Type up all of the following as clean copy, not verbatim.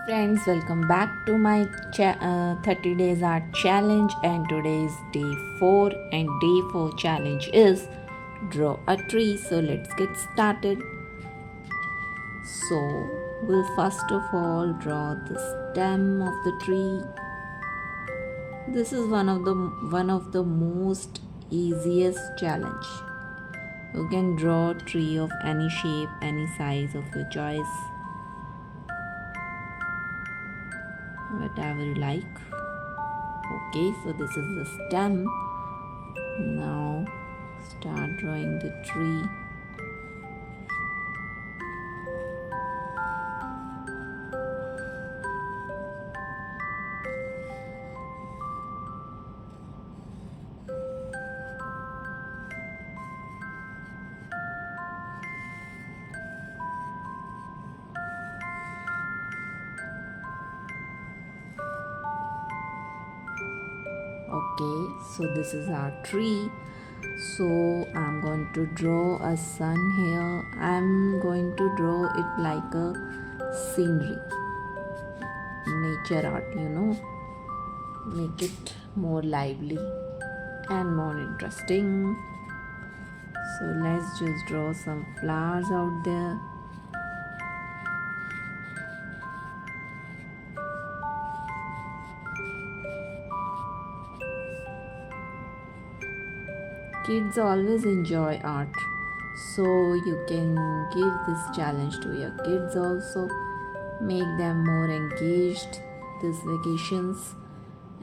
Friends, welcome back to my 30 days art challenge, and today is day 4, and day 4 challenge is draw a tree. So let's get started. So we'll first of all draw the stem of the tree. This is one of the most easiest challenge. You can draw a tree of any shape, any size of your choice, whatever you like. Okay, so this is the stem. Now start drawing the tree. Okay, so this is our tree. So I'm going to draw a sun here. I'm going to draw it like a scenery, nature art. Make it more lively and more interesting. So let's just draw some flowers out there. Kids always enjoy art, so you can give this challenge to your kids also. Make them more engaged this vacations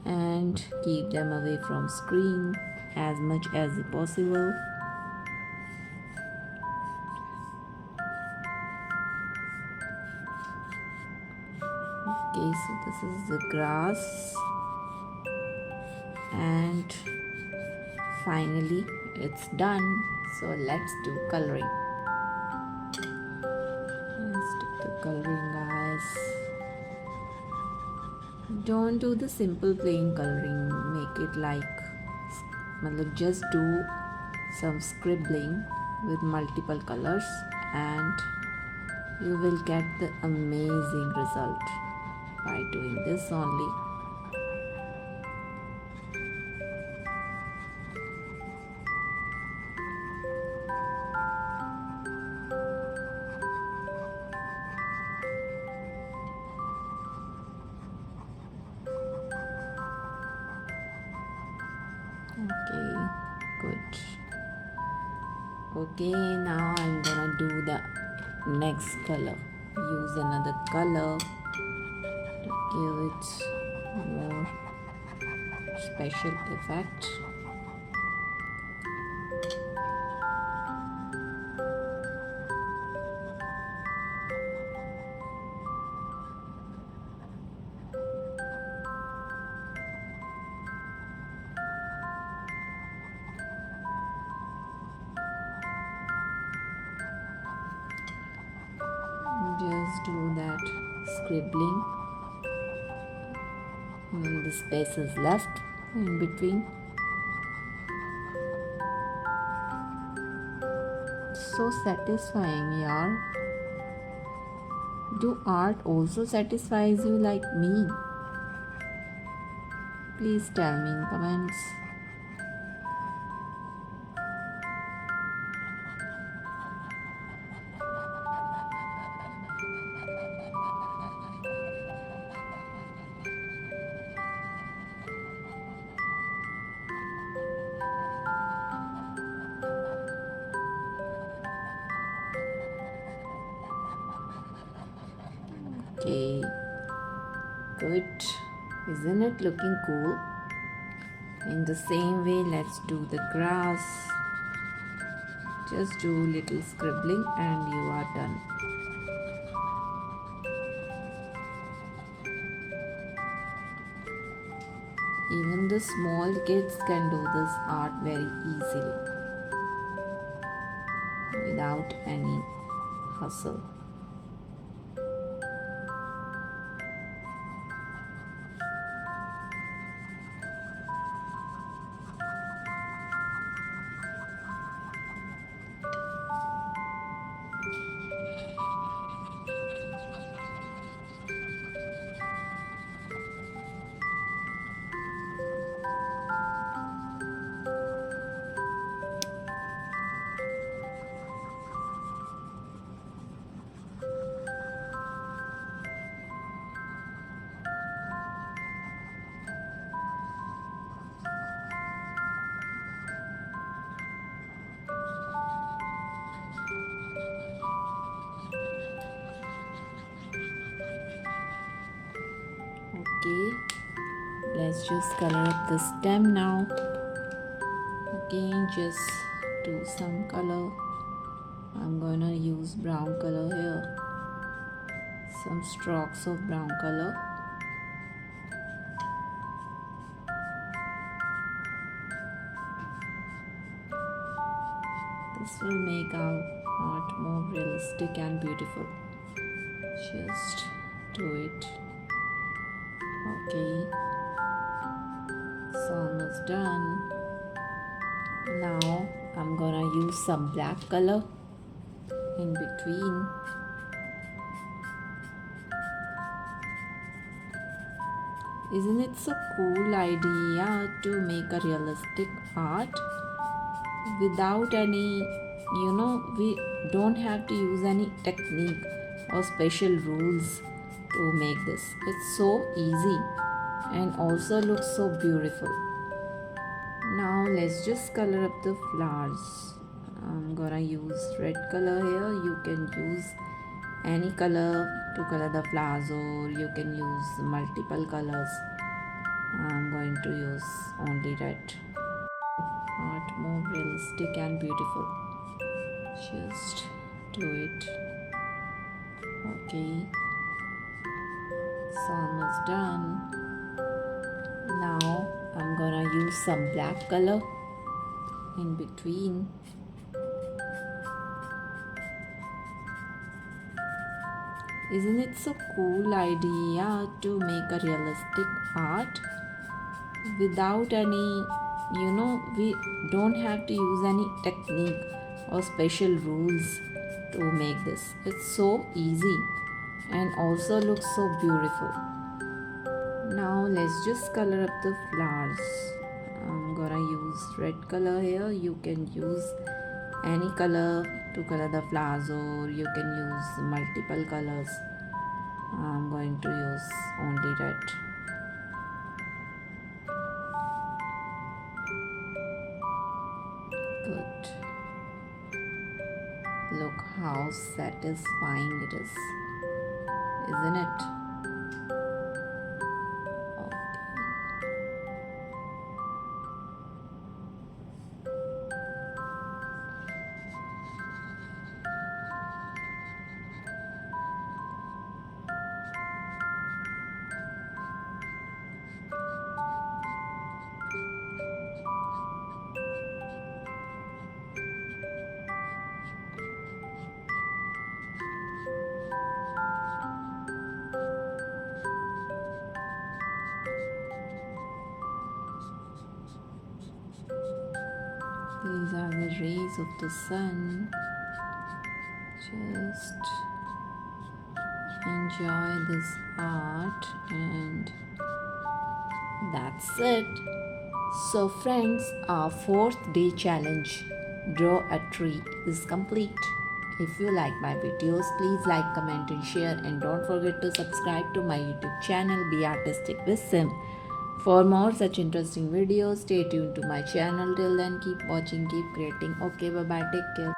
and keep them away from screen as much as possible. Okay, so this is the grass, and finally it's done. So let's do coloring. Let's do the coloring, guys. Don't do the simple plain coloring. Make it like, just do some scribbling with multiple colors, and you will get the amazing result by doing this only. Okay, good. Okay, now I'm gonna do the next color. Use another color to give it more special effect. Just do that scribbling when the space is left in between. So satisfying, yaar. Do art also satisfies you like me? Please tell me in comments. Okay, good. Isn't it looking cool? In the same way, let's do the grass. Just do little scribbling and you are done. Even the small kids can do this art very easily without any hustle. let's just color up the stem now. Again, just do some color. I'm gonna use brown color here, some strokes of brown color. This will make our art more realistic and beautiful. Just do it. Okay, it's almost done. Now I'm gonna use some black color in between. Isn't it so cool idea to make a realistic art without any, we don't have to use any technique or special rules to make this. It's so easy and also looks so beautiful. Now let's just color up the flowers. I'm gonna use red color here. You can use any color to color the flowers, or you can use multiple colors. I'm going to use only red. Art more realistic and beautiful. Just do it. Okay, it's almost done. Now I'm gonna use some black color in between. Isn't it so cool idea to make a realistic art without any, we don't have to use any technique or special rules to make this. It's so easy and also looks so beautiful. Now let's just color up the flowers. I'm gonna use red color here. You can use any color to color the flowers, or you can use multiple colors. I'm going to use only red. Good. Look how satisfying it is, isn't it? These are the rays of the sun. Just enjoy this art, and that's it. So friends, our 4th day challenge, draw a tree, is complete. If you like my videos, please like, comment and share, and don't forget to subscribe to my YouTube channel Be Artistic with Sim. For more such interesting videos, stay tuned to my channel. Till then, keep watching, keep creating. Okay, bye bye, take care.